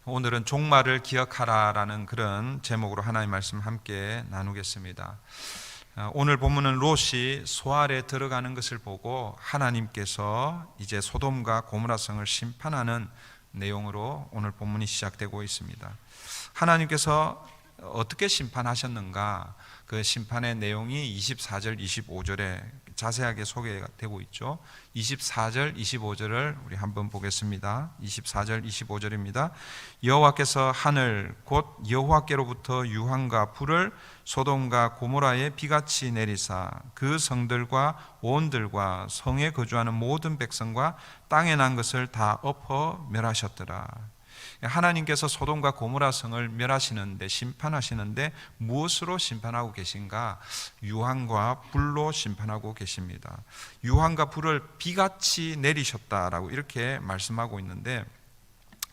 오늘은 종말을 기억하라라는 그런 제목으로 하나님의 말씀 함께 나누겠습니다. 오늘 본문은 롯이 소알에 들어가는 것을 보고 하나님께서 이제 소돔과 고모라성을 심판하는 내용으로 오늘 본문이 시작되고 있습니다. 하나님께서 어떻게 심판하셨는가, 그 심판의 내용이 24절, 25절에 자세하게 소개가 되고 있죠. 24절, 25절을 우리 한번 보겠습니다. 24절, 25절입니다. 여호와께서 하늘 곧 여호와께로부터 유황과 불을 소돔과 고모라에 비같이 내리사 그 성들과 온들과 성에 거주하는 모든 백성과 땅에 난 것을 다 엎어 멸하셨더라. 하나님께서 소돔과 고모라 성을 멸하시는데, 심판하시는데 무엇으로 심판하고 계신가? 유황과 불로 심판하고 계십니다. 유황과 불을 비같이 내리셨다라고 이렇게 말씀하고 있는데,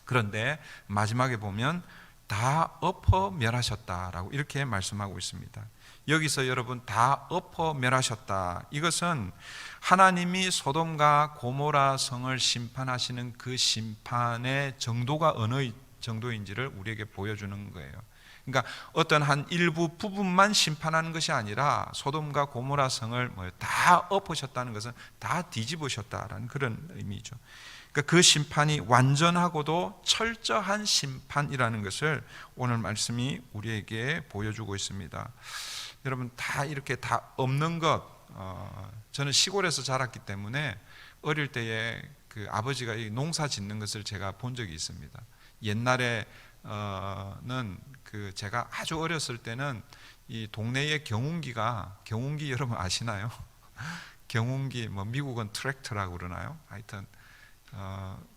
그런데 마지막에 보면 다 엎어 멸하셨다라고 이렇게 말씀하고 있습니다. 여기서 여러분, 다 엎어 멸하셨다, 이것은 하나님이 소돔과 고모라 성을 심판하시는 그 심판의 정도가 어느 정도인지를 우리에게 보여주는 거예요. 그러니까 어떤 한 일부 부분만 심판하는 것이 아니라 소돔과 고모라 성을 다 엎으셨다는 것은 다 뒤집으셨다라는 그런 의미죠. 그러니까 그 심판이 완전하고도 철저한 심판이라는 것을 오늘 말씀이 우리에게 보여주고 있습니다. 여러분, 다 이렇게 다 없는 것, 저는 시골에서 자랐기 때문에 어릴 때에 그 아버지가 이 농사 짓는 것을 제가 본 적이 있습니다. 옛날에는 그 제가 아주 어렸을 때는 이 동네에 경운기 여러분 아시나요? 경운기, 미국은 트랙터라고 그러나요? 하여튼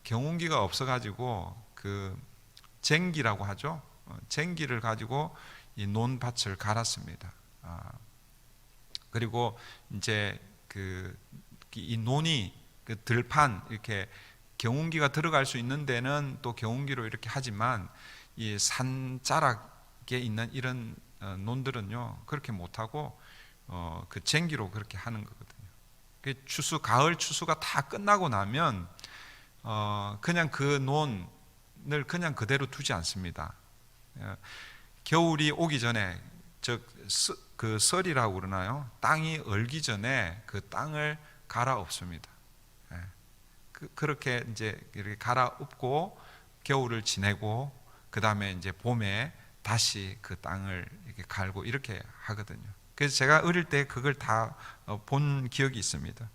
경운기가 없어가지고 그 쟁기라고 하죠. 쟁기를 가지고 이 논밭을 갈았습니다. 그리고 이제 이 논이 그 들판, 이렇게 경운기가 들어갈 수 있는 데는 또 경운기로 이렇게 하지만 이 산자락에 있는 이런 논들은요 그렇게 못하고 그 쟁기로 그렇게 하는 거거든요. 그 가을 추수가 다 끝나고 나면 그냥 그 논을 그냥 그대로 두지 않습니다. 겨울이 오기 전에 그 썰이라고 그러나요? 땅이 얼기 전에 그 땅을 갈아엎습니다. 그렇게 이제 이렇게 갈아엎고 겨울을 지내고 그 다음에 이제 봄에 다시 그 땅을 이렇게 갈고 이렇게 하거든요. 그래서 제가 어릴 때 그걸 다 본 기억이 있습니다.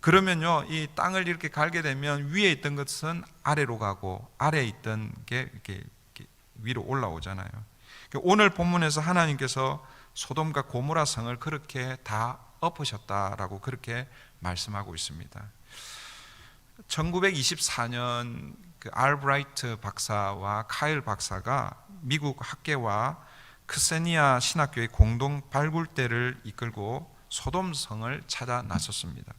그러면요, 이 땅을 이렇게 갈게 되면 위에 있던 것은 아래로 가고 아래에 있던 게 이렇게 위로 올라오잖아요. 오늘 본문에서 하나님께서 소돔과 고모라 성을 그렇게 다 엎으셨다라고 그렇게 말씀하고 있습니다. 1924년 그 알브라이트 박사와 카일 박사가 미국 학계와 크세니아 신학교의 공동 발굴대를 이끌고 소돔 성을 찾아 나섰습니다.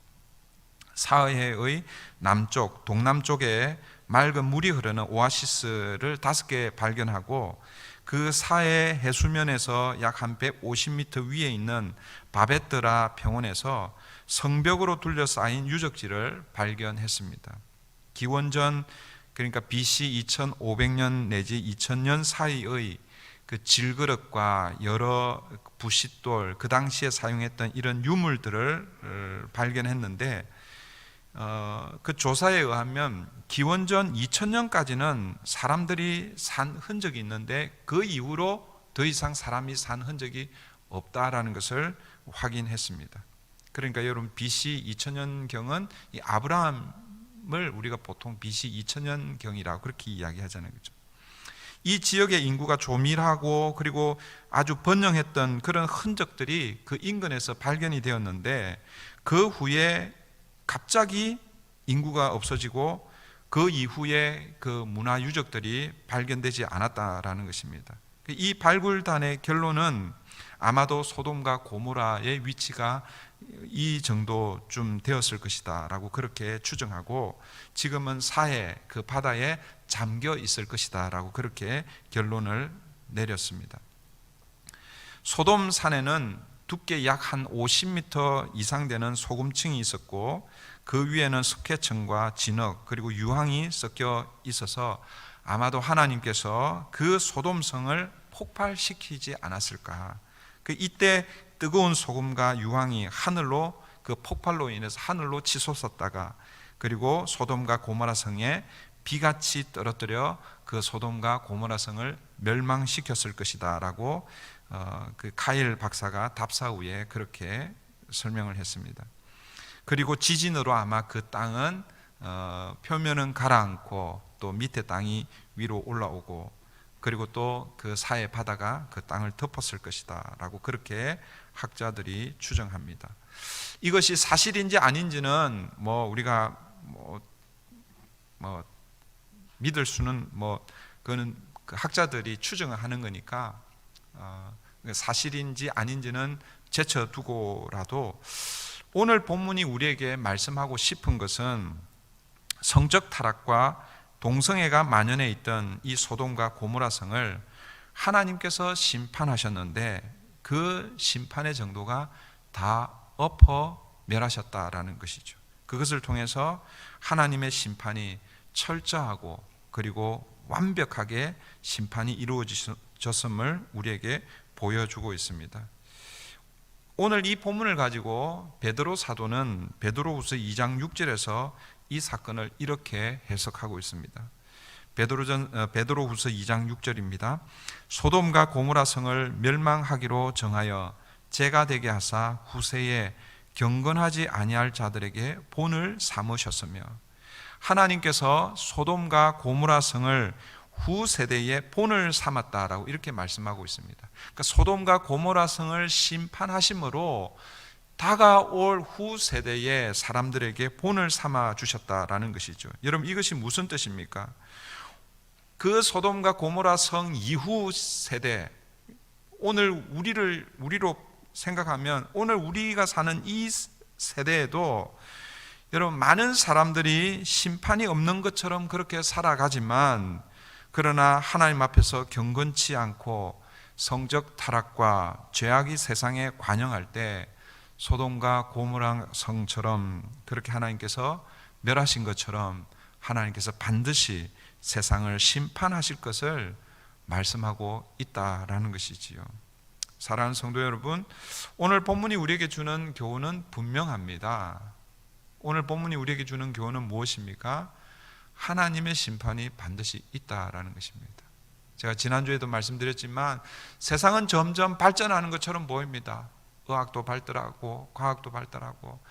사해의 남쪽, 동남쪽에 맑은 물이 흐르는 오아시스를 5개 발견하고 그 사해 해수면에서 약 한 150m 위에 있는 바베드라 평원에서 성벽으로 둘러싸인 유적지를 발견했습니다. 기원전, 그러니까 BC 2500년 내지 2000년 사이의 그 질그릇과 여러 부싯돌, 그 당시에 사용했던 이런 유물들을 발견했는데, 그 조사에 의하면 기원전 2000년까지는 사람들이 산 흔적이 있는데 그 이후로 더 이상 사람이 산 흔적이 없다라는 것을 확인했습니다. 그러니까 여러분, BC 2000년경은 이 아브라함을 우리가 보통 BC 2000년경이라고 그렇게 이야기하잖아요. 그렇죠? 이 지역의 인구가 조밀하고 그리고 아주 번영했던 그런 흔적들이 그 인근에서 발견이 되었는데, 그 후에 갑자기 인구가 없어지고 그 이후에 그 문화 유적들이 발견되지 않았다라는 것입니다. 이 발굴단의 결론은 아마도 소돔과 고모라의 위치가 이 정도쯤 되었을 것이다 라고 그렇게 추정하고, 지금은 사해 그 바다에 잠겨 있을 것이다 라고 그렇게 결론을 내렸습니다. 소돔 산에는 두께 약 한 50m 이상 되는 소금층이 있었고 그 위에는 석회층과 진흙 그리고 유황이 섞여 있어서 아마도 하나님께서 그 소돔성을 폭발시키지 않았을까. 이때 뜨거운 소금과 유황이 하늘로 그 폭발로 인해서 하늘로 치솟았다가 그리고 소돔과 고모라 성에 비같이 떨어뜨려 그 소돔과 고모라 성을 멸망시켰을 것이다 라고 그 카일 박사가 답사 후에 그렇게 설명을 했습니다. 그리고 지진으로 아마 그 땅은 표면은 가라앉고 또 밑에 땅이 위로 올라오고 그리고 또 그 사해 바다가 그 땅을 덮었을 것이다 라고 그렇게 학자들이 추정합니다. 이것이 사실인지 아닌지는 우리가 믿을 수는 그거는 그 학자들이 추정을 하는 거니까 사실인지 아닌지는 제쳐두고라도 오늘 본문이 우리에게 말씀하고 싶은 것은 성적 타락과 동성애가 만연해 있던 이 소돔과 고모라 성을 하나님께서 심판하셨는데 그 심판의 정도가 다 엎어 멸하셨다라는 것이죠. 그것을 통해서 하나님의 심판이 철저하고 그리고 완벽하게 심판이 이루어졌음을 우리에게 보여주고 있습니다. 오늘 이 본문을 가지고 베드로 사도는 베드로후서 2장 6절에서 이 사건을 이렇게 해석하고 있습니다. 베드로후서 2장 6절입니다. 소돔과 고모라 성을 멸망하기로 정하여 재가 되게 하사 후세에 경건하지 아니할 자들에게 본을 삼으셨으며 하나님께서 소돔과 고모라 성을 후세대에 본을 삼았다라고 이렇게 말씀하고 있습니다. 그러니까 소돔과 고모라 성을 심판하심으로 다가올 후세대의 사람들에게 본을 삼아 주셨다라는 것이죠. 여러분 이것이 무슨 뜻입니까? 그 소돔과 고모라 성 이후 세대, 오늘 우리로 생각하면 오늘 우리가 사는 이 세대에도 여러분 많은 사람들이 심판이 없는 것처럼 그렇게 살아가지만 그러나 하나님 앞에서 경건치 않고 성적 타락과 죄악이 세상에 관영할 때 소돔과 고모라 성처럼 그렇게 하나님께서 멸하신 것처럼 하나님께서 반드시 세상을 심판하실 것을 말씀하고 있다라는 것이지요. 사랑하는 성도 여러분, 오늘 본문이 우리에게 주는 교훈은 분명합니다. 오늘 본문이 우리에게 주는 교훈은 무엇입니까? 하나님의 심판이 반드시 있다라는 것입니다. 제가 지난주에도 말씀드렸지만 세상은 점점 발전하는 것처럼 보입니다. 의학도 발달하고 과학도 발달하고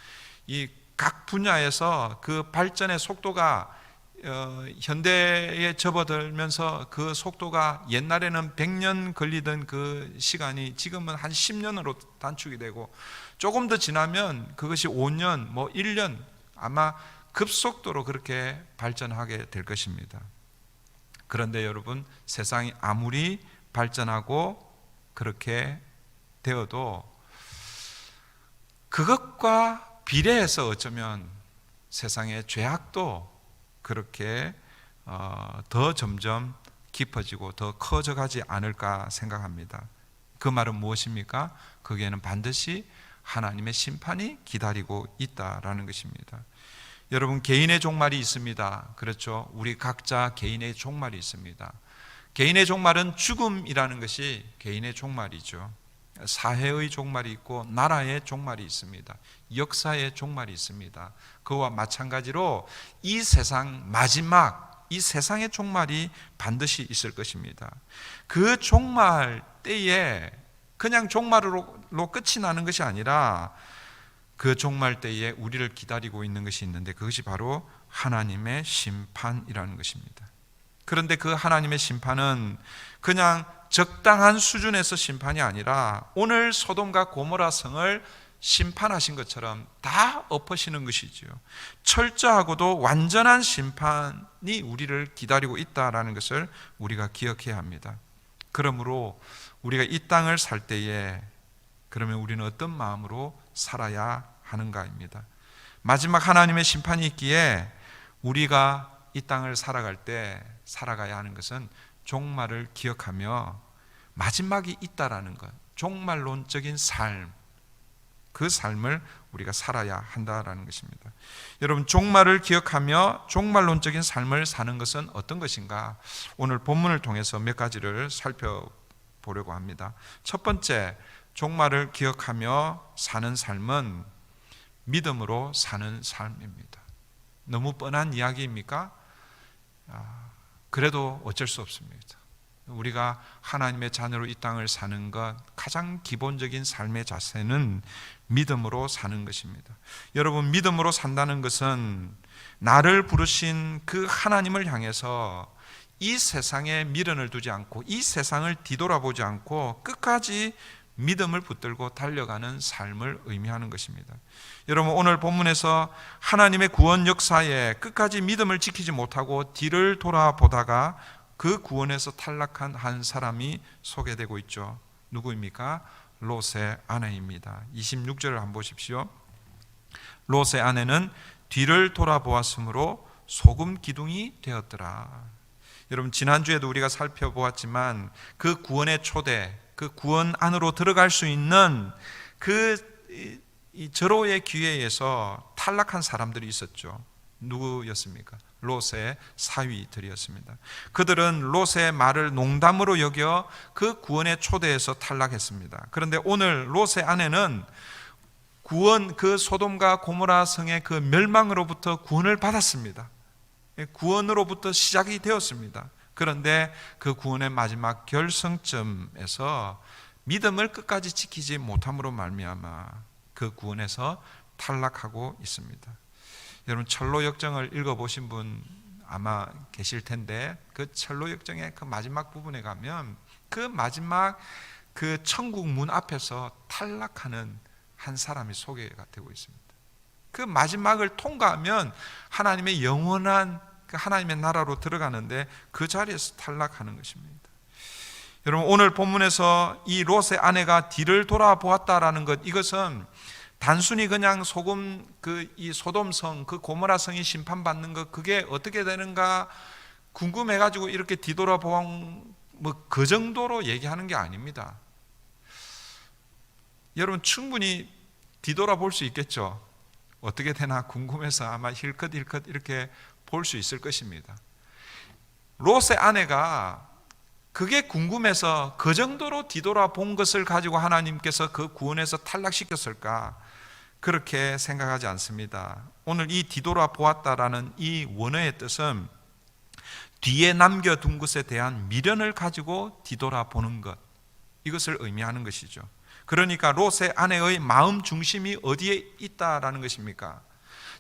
이 각 분야에서 그 발전의 속도가 현대에 접어들면서 그 속도가 옛날에는 100년 걸리던 그 시간이 지금은 한 10년으로 단축이 되고 조금 더 지나면 그것이 5년, 1년 아마 급속도로 그렇게 발전하게 될 것입니다. 그런데 여러분 세상이 아무리 발전하고 그렇게 되어도 그것과 비례해서 어쩌면 세상의 죄악도 그렇게 더 점점 깊어지고 더 커져가지 않을까 생각합니다. 그 말은 무엇입니까? 거기에는 반드시 하나님의 심판이 기다리고 있다라는 것입니다. 여러분 개인의 종말이 있습니다. 그렇죠? 우리 각자 개인의 종말이 있습니다. 개인의 종말은 죽음이라는 것이 개인의 종말이죠. 사회의 종말이 있고 나라의 종말이 있습니다. 역사의 종말이 있습니다. 그와 마찬가지로 이 세상 마지막 이 세상의 종말이 반드시 있을 것입니다. 그 종말 때에 그냥 종말로 끝이 나는 것이 아니라 그 종말 때에 우리를 기다리고 있는 것이 있는데 그것이 바로 하나님의 심판이라는 것입니다. 그런데 그 하나님의 심판은 그냥 적당한 수준에서 심판이 아니라 오늘 소돔과 고모라 성을 심판하신 것처럼 다 엎으시는 것이지요. 철저하고도 완전한 심판이 우리를 기다리고 있다라는 것을 우리가 기억해야 합니다. 그러므로 우리가 이 땅을 살 때에 그러면 우리는 어떤 마음으로 살아야 하는가입니다. 마지막 하나님의 심판이 있기에 우리가 이 땅을 살아갈 때 살아가야 하는 것은 종말을 기억하며 마지막이 있다라는 것, 종말론적인 삶, 그 삶을 우리가 살아야 한다라는 것입니다. 여러분, 종말을 기억하며 종말론적인 삶을 사는 것은 어떤 것인가? 오늘 본문을 통해서 몇 가지를 살펴보려고 합니다. 첫 번째, 종말을 기억하며 사는 삶은 믿음으로 사는 삶입니다. 너무 뻔한 이야기입니까? 그래도 어쩔 수 없습니다. 우리가 하나님의 자녀로 이 땅을 사는 것, 가장 기본적인 삶의 자세는 믿음으로 사는 것입니다. 여러분, 믿음으로 산다는 것은 나를 부르신 그 하나님을 향해서 이 세상에 미련을 두지 않고 이 세상을 뒤돌아보지 않고 끝까지 믿음을 붙들고 달려가는 삶을 의미하는 것입니다. 여러분, 오늘 본문에서 하나님의 구원 역사에 끝까지 믿음을 지키지 못하고 뒤를 돌아보다가 그 구원에서 탈락한 한 사람이 소개되고 있죠. 누구입니까? 롯의 아내입니다. 26절을 한번 보십시오. 롯의 아내는 뒤를 돌아보았으므로 소금 기둥이 되었더라. 여러분, 지난주에도 우리가 살펴보았지만 그 구원의 초대, 그 구원 안으로 들어갈 수 있는 이 절호의 기회에서 탈락한 사람들이 있었죠. 누구였습니까? 롯의 사위들이었습니다. 그들은 롯의 말을 농담으로 여겨 그 구원의 초대에서 탈락했습니다. 그런데 오늘 롯의 아내는 구원, 그 소돔과 고모라 성의 그 멸망으로부터 구원을 받았습니다. 구원으로부터 시작이 되었습니다. 그런데 그 구원의 마지막 결승점에서 믿음을 끝까지 지키지 못함으로 말미암아 그 구원에서 탈락하고 있습니다. 여러분, 철로 역정을 읽어보신 분 아마 계실 텐데 그 철로 역정의 그 마지막 부분에 가면 그 마지막 그 천국 문 앞에서 탈락하는 한 사람이 소개가 되고 있습니다. 그 마지막을 통과하면 하나님의 영원한 그 하나님의 나라로 들어가는데 그 자리에서 탈락하는 것입니다. 여러분, 오늘 본문에서 이 롯의 아내가 뒤를 돌아보았다라는 것, 이것은 단순히 그냥 이 소돔성, 그 고모라성이 심판받는 것, 그게 어떻게 되는가 궁금해가지고 이렇게 뒤돌아본 그 정도로 얘기하는 게 아닙니다. 여러분, 충분히 뒤돌아볼 수 있겠죠. 어떻게 되나 궁금해서 아마 힐끗 이렇게 볼 수 있을 것입니다. 롯의 아내가 그게 궁금해서 그 정도로 뒤돌아본 것을 가지고 하나님께서 그 구원에서 탈락시켰을까? 그렇게 생각하지 않습니다. 오늘 이 뒤돌아보았다라는 이 원어의 뜻은 뒤에 남겨둔 것에 대한 미련을 가지고 뒤돌아보는 것, 이것을 의미하는 것이죠. 그러니까 롯의 아내의 마음 중심이 어디에 있다라는 것입니까?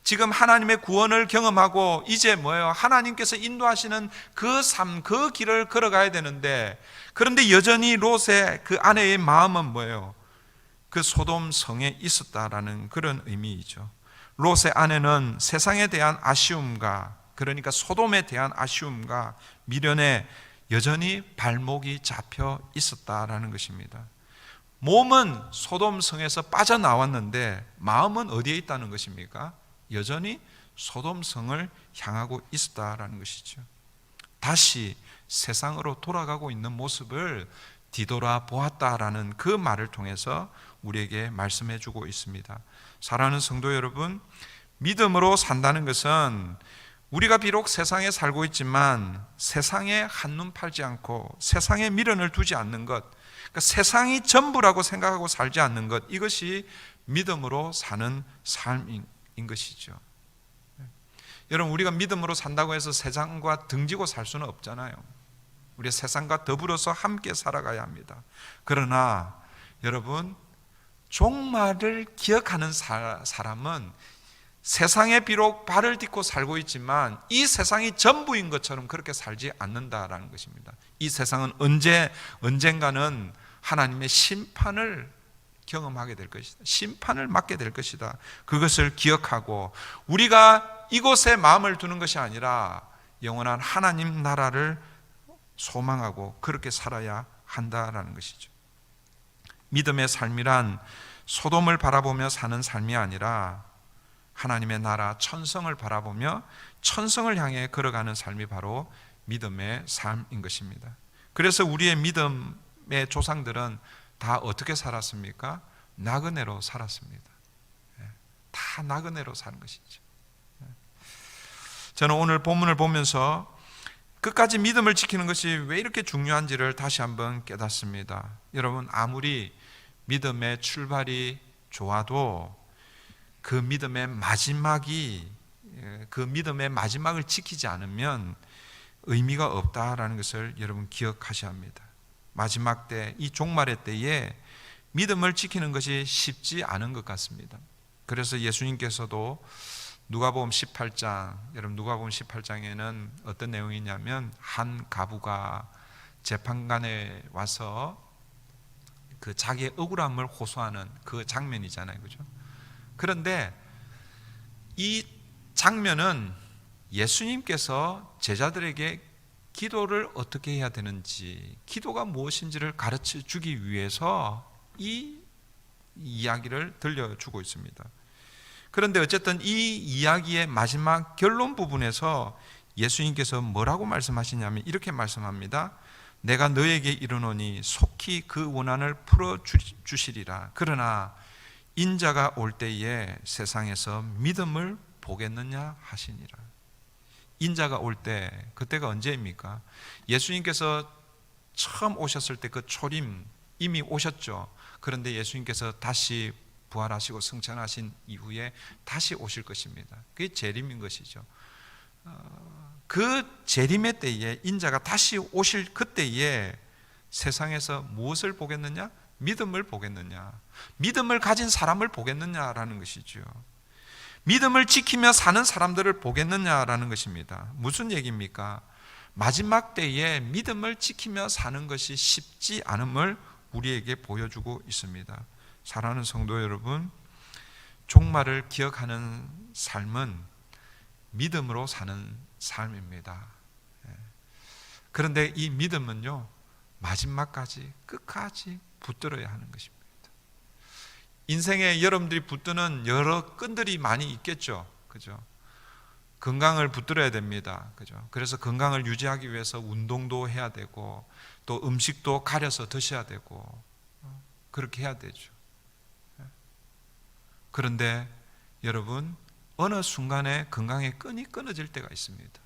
지금 하나님의 구원을 경험하고 이제 뭐예요? 하나님께서 인도하시는 그 삶, 그 길을 걸어가야 되는데, 그런데 여전히 롯의 그 아내의 마음은 뭐예요? 그 소돔 성에 있었다라는 그런 의미이죠. 롯의 아내는 세상에 대한 아쉬움과, 그러니까 소돔에 대한 아쉬움과 미련에 여전히 발목이 잡혀 있었다라는 것입니다. 몸은 소돔 성에서 빠져나왔는데 마음은 어디에 있다는 것입니까? 여전히 소돔 성을 향하고 있었다라는 것이죠. 다시 세상으로 돌아가고 있는 모습을 뒤돌아 보았다라는 그 말을 통해서 우리에게 말씀해 주고 있습니다. 사랑하는 성도 여러분, 믿음으로 산다는 것은 우리가 비록 세상에 살고 있지만 세상에 한눈 팔지 않고 세상에 미련을 두지 않는 것, 그러니까 세상이 전부라고 생각하고 살지 않는 것, 이것이 믿음으로 사는 삶인 것이죠. 여러분, 우리가 믿음으로 산다고 해서 세상과 등지고 살 수는 없잖아요. 우리 세상과 더불어서 함께 살아가야 합니다. 그러나 여러분, 종말을 기억하는 사람은 세상에 비록 발을 딛고 살고 있지만 이 세상이 전부인 것처럼 그렇게 살지 않는다라는 것입니다. 이 세상은 언젠가는 하나님의 심판을 경험하게 될 것이다. 심판을 맞게 될 것이다. 그것을 기억하고 우리가 이곳에 마음을 두는 것이 아니라 영원한 하나님 나라를 소망하고 그렇게 살아야 한다라는 것이죠. 믿음의 삶이란 소돔을 바라보며 사는 삶이 아니라 하나님의 나라 천성을 바라보며 천성을 향해 걸어가는 삶이 바로 믿음의 삶인 것입니다. 그래서 우리의 믿음의 조상들은 다 어떻게 살았습니까? 나그네로 살았습니다. 다 나그네로 사는 것이죠. 저는 오늘 본문을 보면서 끝까지 믿음을 지키는 것이 왜 이렇게 중요한지를 다시 한번 깨닫습니다. 여러분, 아무리 믿음의 출발이 좋아도 그 믿음의 마지막을 지키지 않으면 의미가 없다라는 것을 여러분 기억하셔야 합니다. 마지막 때, 이 종말의 때에 믿음을 지키는 것이 쉽지 않은 것 같습니다. 그래서 예수님께서도 누가복음 18장, 여러분 누가복음 18장에는 어떤 내용이 있냐면 한 과부가 재판관에 와서 그 자기의 억울함을 호소하는 그 장면이잖아요, 그죠? 그런데 이 장면은 예수님께서 제자들에게 기도를 어떻게 해야 되는지, 기도가 무엇인지를 가르쳐 주기 위해서 이 이야기를 들려주고 있습니다. 그런데 어쨌든 이 이야기의 마지막 결론 부분에서 예수님께서 뭐라고 말씀하시냐면 이렇게 말씀합니다. 내가 너에게 이르노니 속히 그 원한을 풀어주시리라. 그러나 인자가 올 때에 세상에서 믿음을 보겠느냐 하시니라. 인자가 올 때, 그때가 언제입니까? 예수님께서 처음 오셨을 때 그 초림 이미 오셨죠. 그런데 예수님께서 다시 부활하시고 승천하신 이후에 다시 오실 것입니다. 그게 재림인 것이죠. 그 재림의 때에, 인자가 다시 오실 그때에 세상에서 무엇을 보겠느냐? 믿음을 보겠느냐? 믿음을 가진 사람을 보겠느냐라는 것이죠. 믿음을 지키며 사는 사람들을 보겠느냐라는 것입니다. 무슨 얘기입니까? 마지막 때에 믿음을 지키며 사는 것이 쉽지 않음을 우리에게 보여주고 있습니다. 사랑하는 성도 여러분, 종말을 기억하는 삶은 믿음으로 사는 삶입니다. 그런데 이 믿음은요, 마지막까지 끝까지 붙들어야 하는 것입니다. 인생에 여러분들이 붙드는 여러 끈들이 많이 있겠죠, 그죠? 건강을 붙들어야 됩니다, 그죠? 그래서 건강을 유지하기 위해서 운동도 해야 되고, 또 음식도 가려서 드셔야 되고, 그렇게 해야 되죠. 그런데 여러분, 어느 순간에 건강의 끈이 끊어질 때가 있습니다.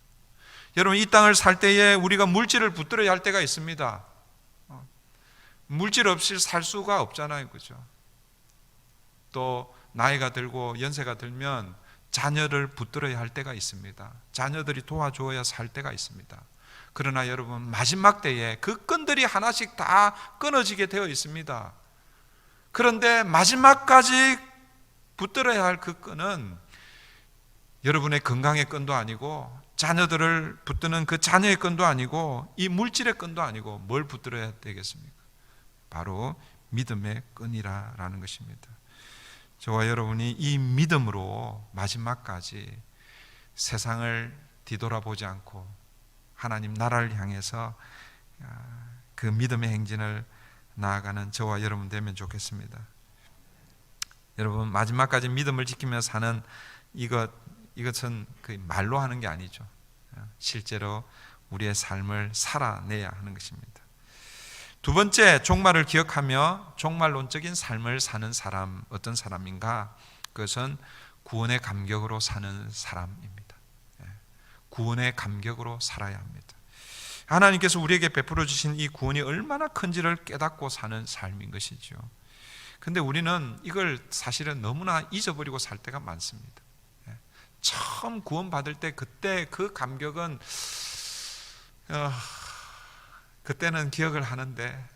여러분, 이 땅을 살 때에 우리가 물질을 붙들어야 할 때가 있습니다. 물질 없이 살 수가 없잖아요, 그죠? 또 나이가 들고 연세가 들면 자녀를 붙들어야 할 때가 있습니다. 자녀들이 도와줘야 살 때가 있습니다. 그러나 여러분, 마지막 때에 그 끈들이 하나씩 다 끊어지게 되어 있습니다. 그런데 마지막까지 붙들어야 할 그 끈은 여러분의 건강의 끈도 아니고, 자녀들을 붙드는 그 자녀의 끈도 아니고, 이 물질의 끈도 아니고, 뭘 붙들어야 되겠습니까? 바로 믿음의 끈이라는 것입니다. 저와 여러분이 이 믿음으로 마지막까지 세상을 뒤돌아보지 않고 하나님 나라를 향해서 그 믿음의 행진을 나아가는 저와 여러분 되면 좋겠습니다. 여러분, 마지막까지 믿음을 지키며 사는 이것은 그 말로 하는 게 아니죠. 실제로 우리의 삶을 살아내야 하는 것입니다. 두 번째, 종말을 기억하며 종말론적인 삶을 사는 사람, 어떤 사람인가? 그것은 구원의 감격으로 사는 사람입니다. 구원의 감격으로 살아야 합니다. 하나님께서 우리에게 베풀어 주신 이 구원이 얼마나 큰지를 깨닫고 사는 삶인 것이죠. 그런데 우리는 이걸 사실은 너무나 잊어버리고 살 때가 많습니다. 처음 구원받을 때 그때 그 감격은 그때는 기억을 하는데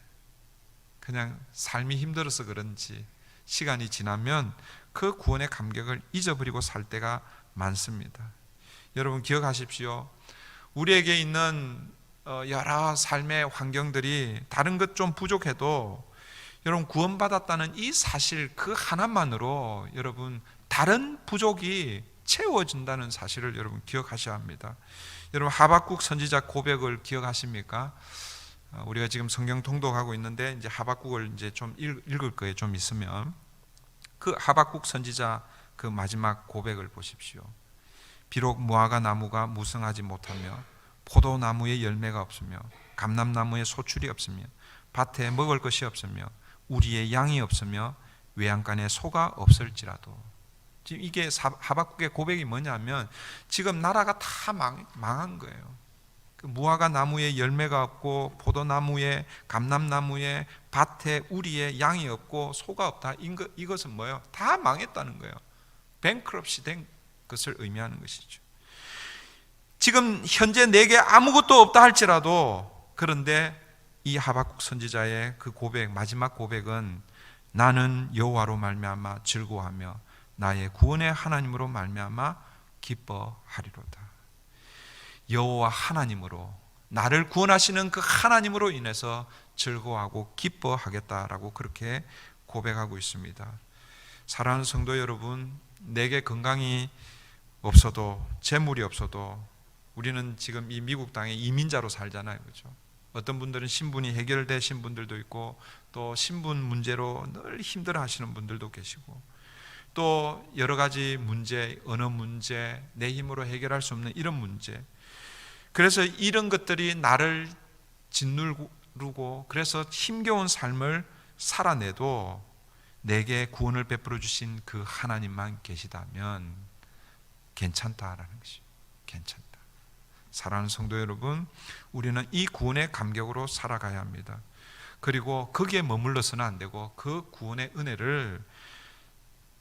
그냥 삶이 힘들어서 그런지 시간이 지나면 그 구원의 감격을 잊어버리고 살 때가 많습니다. 여러분, 기억하십시오. 우리에게 있는 여러 삶의 환경들이 다른 것 좀 부족해도 여러분, 구원받았다는 이 사실 그 하나만으로 여러분 다른 부족이 채워진다는 사실을 여러분 기억하셔야 합니다. 여러분, 하박국 선지자 고백을 기억하십니까? 우리가 지금 성경 통독하고 있는데 이제 하박국을 이제 좀 읽을 거예요. 좀 있으면 그 하박국 선지자 그 마지막 고백을 보십시오. 비록 무화과 나무가 무성하지 못하며 포도나무에 열매가 없으며 감람나무에 소출이 없으며 밭에 먹을 것이 없으며 우리의 양이 없으며 외양간에 소가 없을지라도. 지금 이게 하박국의 고백이 뭐냐면 지금 나라가 다 망한 거예요. 그 무화과 나무에 열매가 없고 포도나무에 감람나무에 밭에 우리에 양이 없고 소가 없다. 이것은 뭐예요? 다 망했다는 거예요. 뱅크럽시 된 것을 의미하는 것이죠. 지금 현재 내게 아무것도 없다 할지라도, 그런데 이 하박국 선지자의 그 고백, 마지막 고백은 나는 여호와로 말미암아 즐거워하며 나의 구원의 하나님으로 말미암아 기뻐하리로다. 여호와 하나님으로, 나를 구원하시는 그 하나님으로 인해서 즐거워하고 기뻐하겠다라고 그렇게 고백하고 있습니다. 사랑하는 성도 여러분, 내게 건강이 없어도, 재물이 없어도, 우리는 지금 이 미국 땅에 이민자로 살잖아요, 그렇죠? 어떤 분들은 신분이 해결되신 분들도 있고, 또 신분 문제로 늘 힘들어하시는 분들도 계시고, 또 여러 가지 문제, 언어 문제, 내 힘으로 해결할 수 없는 이런 문제. 그래서 이런 것들이 나를 짓누르고, 그래서 힘겨운 삶을 살아내도 내게 구원을 베풀어 주신 그 하나님만 계시다면 괜찮다라는 것이죠. 괜찮다. 사랑하는 성도 여러분, 우리는 이 구원의 감격으로 살아가야 합니다. 그리고 거기에 머물러서는 안 되고 그 구원의 은혜를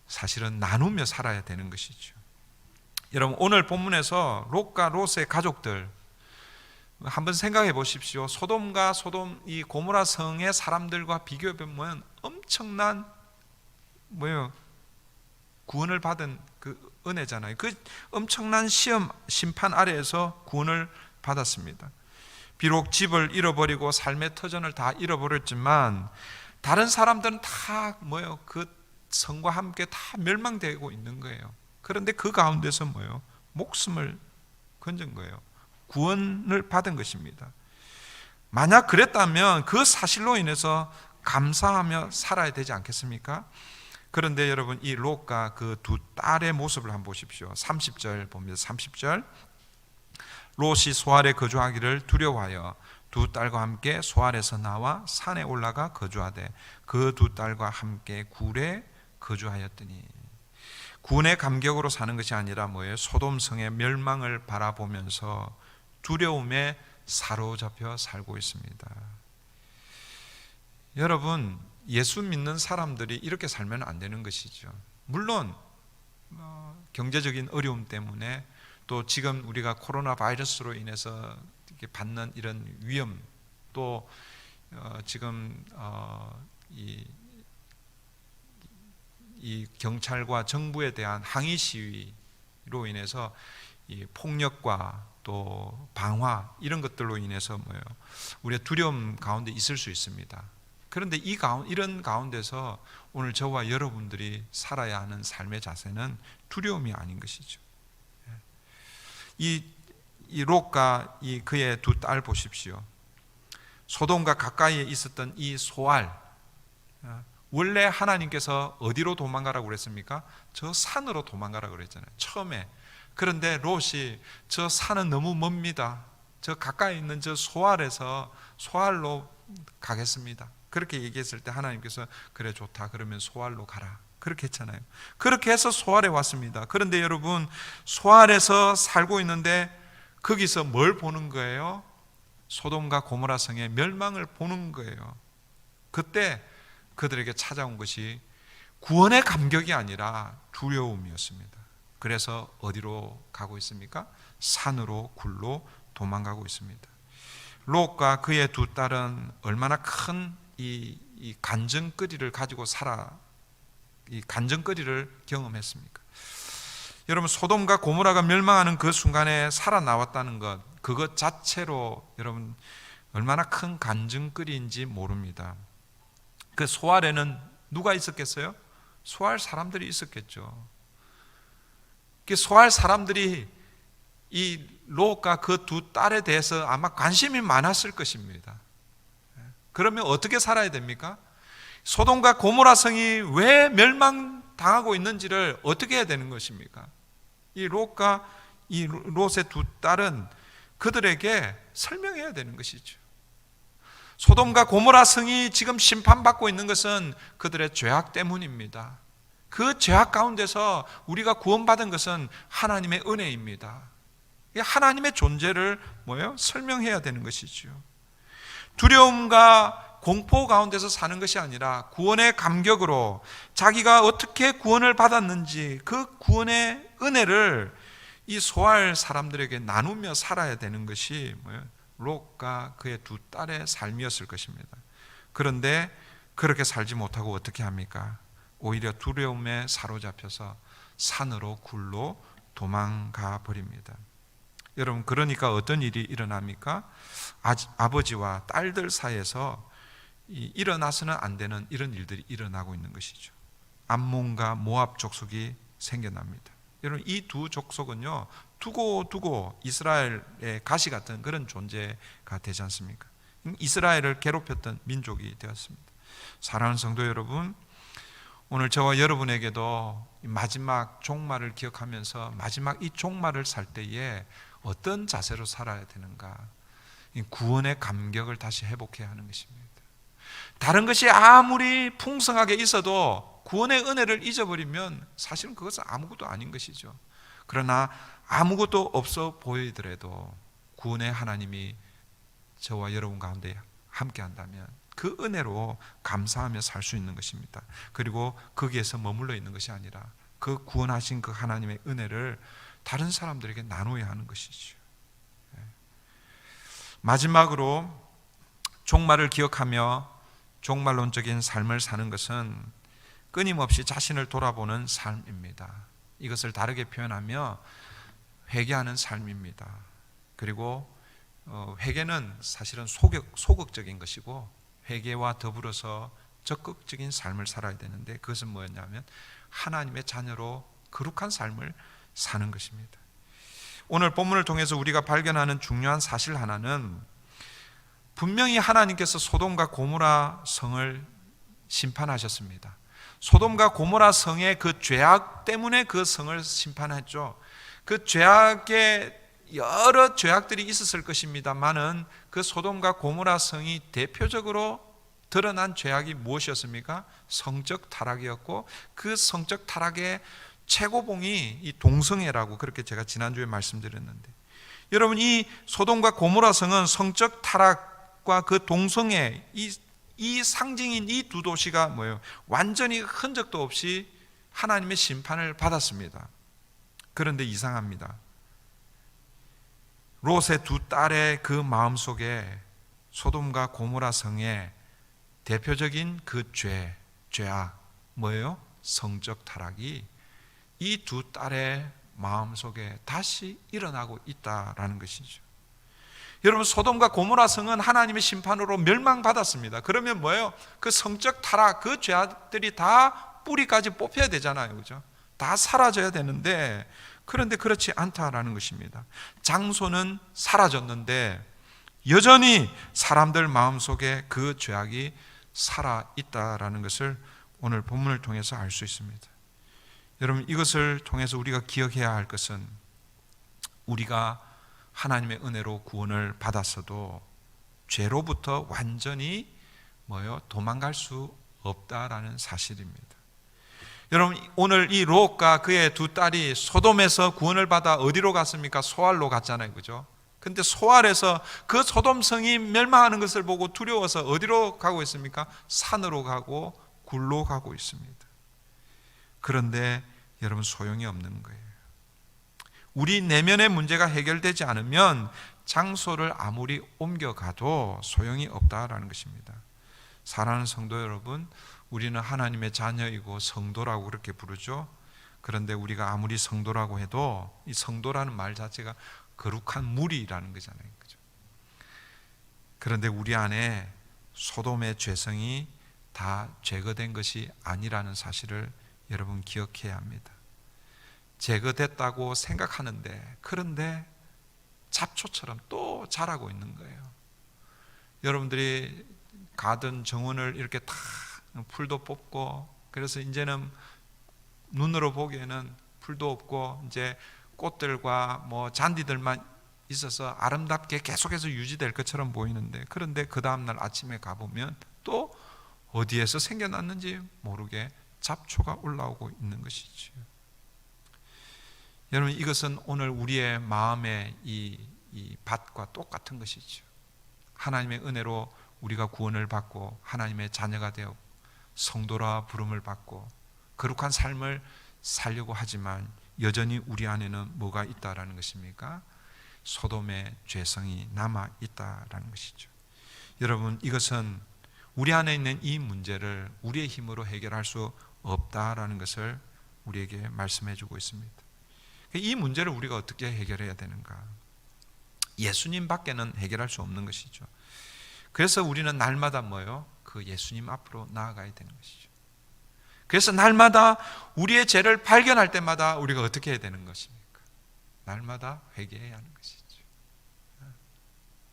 사실은 나누며 살아야 되는 것이죠. 여러분, 오늘 본문에서 롯과 롯의 가족들 한번 생각해 보십시오. 소돔과 이 고모라 성의 사람들과 비교해 보면 엄청난 구원을 받은 그 은혜잖아요. 그 엄청난 시험, 심판 아래에서 구원을 받았습니다. 비록 집을 잃어버리고 삶의 터전을 다 잃어버렸지만 다른 사람들은 다 그 성과 함께 다 멸망되고 있는 거예요. 그런데 그 가운데서 목숨을 건진 거예요. 구원을 받은 것입니다. 만약 그랬다면 그 사실로 인해서 감사하며 살아야 되지 않겠습니까? 그런데 여러분, 이 롯과 그 두 딸의 모습을 한번 보십시오. 30절 봅니다. 30절. 롯이 소알에 거주하기를 두려워하여 두 딸과 함께 소알에서 나와 산에 올라가 거주하되 그 두 딸과 함께 굴에 거주하였더니. 구원의 감격으로 사는 것이 아니라 소돔 성의 멸망을 바라보면서 두려움에 사로잡혀 살고 있습니다. 여러분, 예수 믿는 사람들이 이렇게 살면 안 되는 것이죠. 물론 경제적인 어려움 때문에, 또 지금 우리가 코로나 바이러스로 인해서 받는 이런 위험, 또 지금 이 경찰과 정부에 대한 항의 시위로 인해서 이 폭력과 또 방화, 이런 것들로 인해서 우리가 두려움 가운데 있을 수 있습니다. 그런데 이런 가운데서 오늘 저와 여러분들이 살아야 하는 삶의 자세는 두려움이 아닌 것이죠. 이 롯과 그의 두 딸 보십시오. 소돔과 가까이에 있었던 이 소알, 원래 하나님께서 어디로 도망가라고 그랬습니까? 저 산으로 도망가라고 그랬잖아요, 처음에. 그런데 롯이 저 산은 너무 멉니다, 저 가까이 있는 저 소알로 가겠습니다, 그렇게 얘기했을 때 하나님께서 그래 좋다, 그러면 소알로 가라, 그렇게 했잖아요. 그렇게 해서 소알에 왔습니다. 그런데 여러분, 소알에서 살고 있는데 거기서 뭘 보는 거예요? 소돔과 고모라 성의 멸망을 보는 거예요. 그때 그들에게 찾아온 것이 구원의 감격이 아니라 두려움이었습니다. 그래서 어디로 가고 있습니까? 산으로, 굴로 도망가고 있습니다. 롯과 그의 두 딸은 얼마나 큰 이 간증거리를 가지고 이 간증거리를 경험했습니까? 여러분, 소돔과 고모라가 멸망하는 그 순간에 살아나왔다는 것, 그것 자체로 여러분 얼마나 큰 간증거리인지 모릅니다. 그 소알에는 누가 있었겠어요? 소알 사람들이 있었겠죠. 그 소알 사람들이 이 롯과 그 두 딸에 대해서 아마 관심이 많았을 것입니다. 그러면 어떻게 살아야 됩니까? 소돔과 고모라 성이 왜 멸망당하고 있는지를 어떻게 해야 되는 것입니까? 이 롯과 이 롯의 두 딸은 그들에게 설명해야 되는 것이죠. 소돔과 고모라 성이 지금 심판받고 있는 것은 그들의 죄악 때문입니다. 그 죄악 가운데서 우리가 구원받은 것은 하나님의 은혜입니다. 하나님의 존재를 설명해야 되는 것이죠. 두려움과 공포 가운데서 사는 것이 아니라 구원의 감격으로 자기가 어떻게 구원을 받았는지 그 구원의 은혜를 이 소알 사람들에게 나누며 살아야 되는 것이 롯과 그의 두 딸의 삶이었을 것입니다. 그런데 그렇게 살지 못하고 어떻게 합니까? 오히려 두려움에 사로잡혀서 산으로 굴로 도망가 버립니다. 여러분, 그러니까 어떤 일이 일어납니까? 아버지와 딸들 사이에서 일어나서는 안 되는 이런 일들이 일어나고 있는 것이죠. 암몬과 모압 족속이 생겨납니다. 여러분, 이 두 족속은요, 두고 이스라엘의 가시 같은 그런 존재가 되지 않습니까? 이스라엘을 괴롭혔던 민족이 되었습니다. 사랑하는 성도 여러분, 오늘 저와 여러분에게도 마지막 종말을 기억하면서 마지막 이 종말을 살 때에 어떤 자세로 살아야 되는가? 구원의 감격을 다시 회복해야 하는 것입니다. 다른 것이 아무리 풍성하게 있어도 구원의 은혜를 잊어버리면 사실은 그것은 아무것도 아닌 것이죠. 그러나 아무것도 없어 보이더라도 구원의 하나님이 저와 여러분 가운데 함께 한다면 그 은혜로 감사하며 살 수 있는 것입니다. 그리고 거기에서 머물러 있는 것이 아니라 그 구원하신 그 하나님의 은혜를 다른 사람들에게 나눠야 하는 것이죠. 마지막으로 종말을 기억하며 종말론적인 삶을 사는 것은 끊임없이 자신을 돌아보는 삶입니다. 이것을 다르게 표현하며 회개하는 삶입니다. 그리고 회개는 사실은 소극적인 것이고 회개와 더불어서 적극적인 삶을 살아야 되는데 그것은 뭐였냐면 하나님의 자녀로 거룩한 삶을 사는 것입니다. 오늘 본문을 통해서 우리가 발견하는 중요한 사실 하나는 분명히 하나님께서 소돔과 고모라 성을 심판하셨습니다. 소돔과 고모라 성의 그 죄악 때문에 그 성을 심판했죠. 그 죄악에 여러 죄악들이 있었을 것입니다만은 그 소돔과 고모라 성이 대표적으로 드러난 죄악이 무엇이었습니까? 성적 타락이었고 그 성적 타락의 최고봉이 이 동성애라고 그렇게 제가 지난주에 말씀드렸는데, 여러분, 이 소돔과 고모라 성은 성적 타락과 그 동성애, 이 상징인 이 두 도시가 뭐예요? 완전히 흔적도 없이 하나님의 심판을 받았습니다. 그런데 이상합니다. 롯의 두 딸의 그 마음속에 소돔과 고모라 성의 대표적인 그 죄악 뭐예요? 성적 타락이 이 두 딸의 마음속에 다시 일어나고 있다라는 것이죠. 여러분, 소돔과 고모라 성은 하나님의 심판으로 멸망받았습니다. 그러면 뭐예요? 그 성적 타락, 그 죄악들이 다 뿌리까지 뽑혀야 되잖아요, 그죠? 다 사라져야 되는데, 그런데 그렇지 않다라는 것입니다. 장소는 사라졌는데 여전히 사람들 마음속에 그 죄악이 살아있다라는 것을 오늘 본문을 통해서 알 수 있습니다. 여러분, 이것을 통해서 우리가 기억해야 할 것은 우리가 하나님의 은혜로 구원을 받았어도 죄로부터 완전히 도망갈 수 없다라는 사실입니다. 여러분, 오늘 이 롯과 그의 두 딸이 소돔에서 구원을 받아 어디로 갔습니까? 소알로 갔잖아요, 그죠? 근데 소알에서 그 소돔성이 멸망하는 것을 보고 두려워서 어디로 가고 있습니까? 산으로 가고 굴로 가고 있습니다. 그런데 여러분, 소용이 없는 거예요. 우리 내면의 문제가 해결되지 않으면 장소를 아무리 옮겨가도 소용이 없다라는 것입니다. 사랑하는 성도 여러분, 우리는 하나님의 자녀이고 성도라고 그렇게 부르죠. 그런데 우리가 아무리 성도라고 해도 이 성도라는 말 자체가 거룩한 무리라는 거잖아요, 그죠? 그런데 우리 안에 소돔의 죄성이 다 제거된 것이 아니라는 사실을 여러분 기억해야 합니다. 제거됐다고 생각하는데 그런데 잡초처럼 또 자라고 있는 거예요. 여러분들이 가든 정원을 이렇게 다 풀도 뽑고, 그래서 이제는 눈으로 보기에는 풀도 없고 이제 꽃들과 잔디들만 있어서 아름답게 계속해서 유지될 것처럼 보이는데, 그런데 그 다음날 아침에 가보면 또 어디에서 생겨났는지 모르게 잡초가 올라오고 있는 것이지요. 여러분, 이것은 오늘 우리의 마음의 이 밭과 똑같은 것이죠. 하나님의 은혜로 우리가 구원을 받고 하나님의 자녀가 되어 성도라 부름을 받고 거룩한 삶을 살려고 하지만 여전히 우리 안에는 뭐가 있다라는 것입니까? 소돔의 죄성이 남아 있다라는 것이죠. 여러분, 이것은 우리 안에 있는 이 문제를 우리의 힘으로 해결할 수 없다라는 것을 우리에게 말씀해 주고 있습니다. 이 문제를 우리가 어떻게 해결해야 되는가? 예수님 밖에는 해결할 수 없는 것이죠. 그래서 우리는 날마다 뭐요? 그 예수님 앞으로 나아가야 되는 것이죠. 그래서 날마다 우리의 죄를 발견할 때마다 우리가 어떻게 해야 되는 것입니까? 날마다 회개해야 하는 것이죠.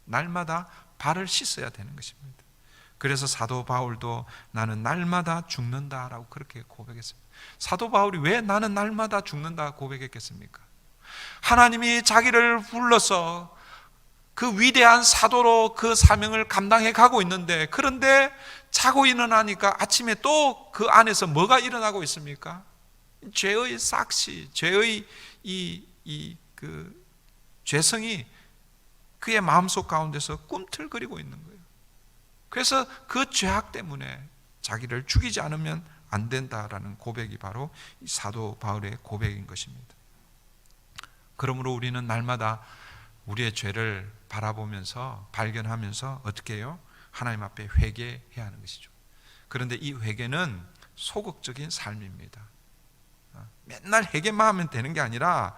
날마다 발을 씻어야 되는 것입니다. 그래서 사도 바울도 나는 날마다 죽는다라고 그렇게 고백했습니다. 사도 바울이 왜 나는 날마다 죽는다 고백했겠습니까? 하나님이 자기를 불러서 그 위대한 사도로 그 사명을 감당해 가고 있는데, 그런데 자고 일어나니까 아침에 또 그 안에서 뭐가 일어나고 있습니까? 죄의 삭시, 죄의 그 죄성이 그의 마음속 가운데서 꿈틀거리고 있는 거예요. 그래서 그 죄악 때문에 자기를 죽이지 않으면 안 된다라는 고백이 바로 사도 바울의 고백인 것입니다. 그러므로 우리는 날마다 우리의 죄를 바라보면서 발견하면서 어떻게 해요? 하나님 앞에 회개해야 하는 것이죠. 그런데 이 회개는 소극적인 삶입니다. 맨날 회개만 하면 되는 게 아니라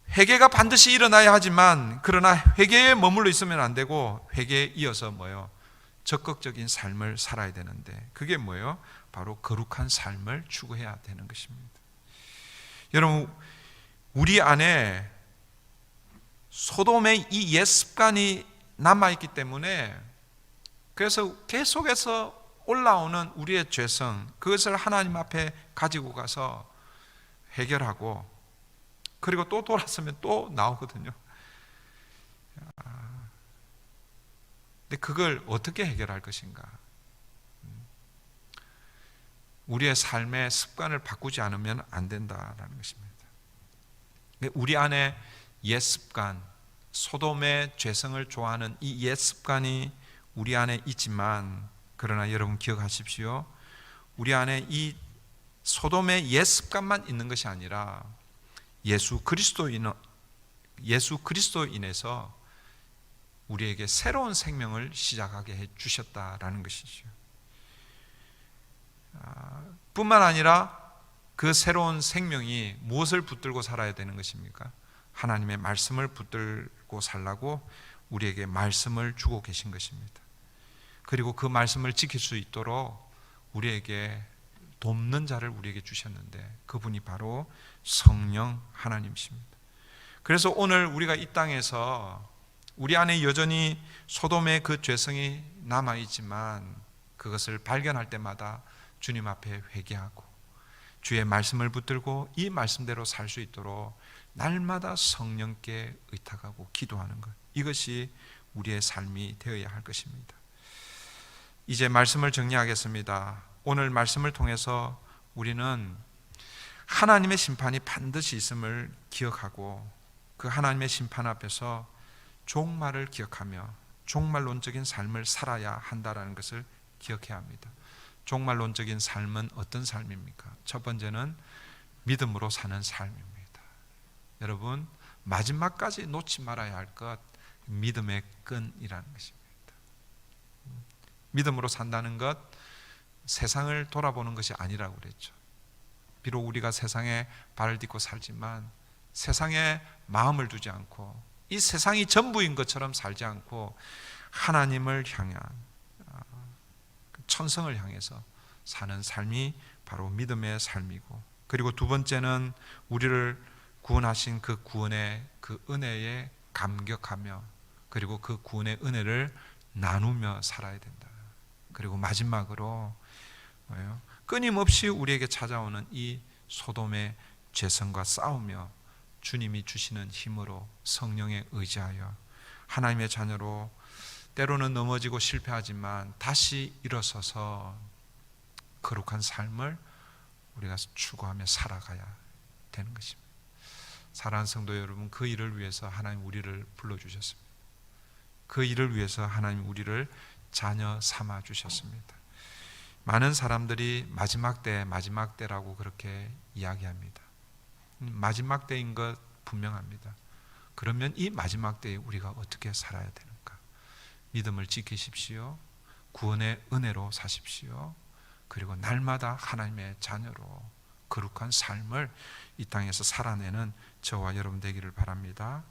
회개가 반드시 일어나야 하지만, 그러나 회개에 머물러 있으면 안 되고 회개에 이어서 뭐예요? 적극적인 삶을 살아야 되는데, 그게 뭐예요? 바로 거룩한 삶을 추구해야 되는 것입니다. 여러분, 우리 안에 소돔의 이 옛 습관이 남아있기 때문에, 그래서 계속해서 올라오는 우리의 죄성, 그것을 하나님 앞에 가지고 가서 해결하고, 그리고 또 돌아서면 또 나오거든요. 근데 그걸 어떻게 해결할 것인가? 우리의 삶의 습관을 바꾸지 않으면 안 된다라는 것입니다. 우리 안에 옛 습관, 소돔의 죄성을 좋아하는 이 옛 습관이 우리 안에 있지만, 그러나 여러분 기억하십시오. 우리 안에 이 소돔의 옛 습관만 있는 것이 아니라 예수 그리스도 인해서 우리에게 새로운 생명을 시작하게 해 주셨다라는 것이죠. 뿐만 아니라 그 새로운 생명이 무엇을 붙들고 살아야 되는 것입니까? 하나님의 말씀을 붙들고 살라고 우리에게 말씀을 주고 계신 것입니다. 그리고 그 말씀을 지킬 수 있도록 우리에게 돕는 자를 우리에게 주셨는데, 그분이 바로 성령 하나님이십니다. 그래서 오늘 우리가 이 땅에서 우리 안에 여전히 소돔의 그 죄성이 남아있지만, 그것을 발견할 때마다 주님 앞에 회개하고 주의 말씀을 붙들고 이 말씀대로 살 수 있도록 날마다 성령께 의탁하고 기도하는 것, 이것이 우리의 삶이 되어야 할 것입니다. 이제 말씀을 정리하겠습니다. 오늘 말씀을 통해서 우리는 하나님의 심판이 반드시 있음을 기억하고, 그 하나님의 심판 앞에서 종말을 기억하며 종말론적인 삶을 살아야 한다는 것을 기억해야 합니다. 종말론적인 삶은 어떤 삶입니까? 첫 번째는 믿음으로 사는 삶입니다. 여러분, 마지막까지 놓지 말아야 할 것, 믿음의 끈이라는 것입니다. 믿음으로 산다는 것, 세상을 돌아보는 것이 아니라고 그랬죠. 비록 우리가 세상에 발을 딛고 살지만 세상에 마음을 두지 않고 이 세상이 전부인 것처럼 살지 않고 하나님을 향한, 천성을 향해서 사는 삶이 바로 믿음의 삶이고, 그리고 두 번째는 우리를 구원하신 그 구원의 그 은혜에 감격하며, 그리고 그 구원의 은혜를 나누며 살아야 된다. 그리고 마지막으로 뭐예요? 끊임없이 우리에게 찾아오는 이 소돔의 죄성과 싸우며 주님이 주시는 힘으로 성령에 의지하여 하나님의 자녀로 때로는 넘어지고 실패하지만 다시 일어서서 거룩한 삶을 우리가 추구하며 살아가야 되는 것입니다. 사랑하는 성도 여러분, 그 일을 위해서 하나님 우리를 불러주셨습니다. 그 일을 위해서 하나님 우리를 자녀 삼아 주셨습니다. 많은 사람들이 마지막 때라고 그렇게 이야기합니다. 마지막 때인 것 분명합니다. 그러면 이 마지막 때에 우리가 어떻게 살아야 되는가? 믿음을 지키십시오. 구원의 은혜로 사십시오. 그리고 날마다 하나님의 자녀로 거룩한 삶을 이 땅에서 살아내는 저와 여러분 되기를 바랍니다.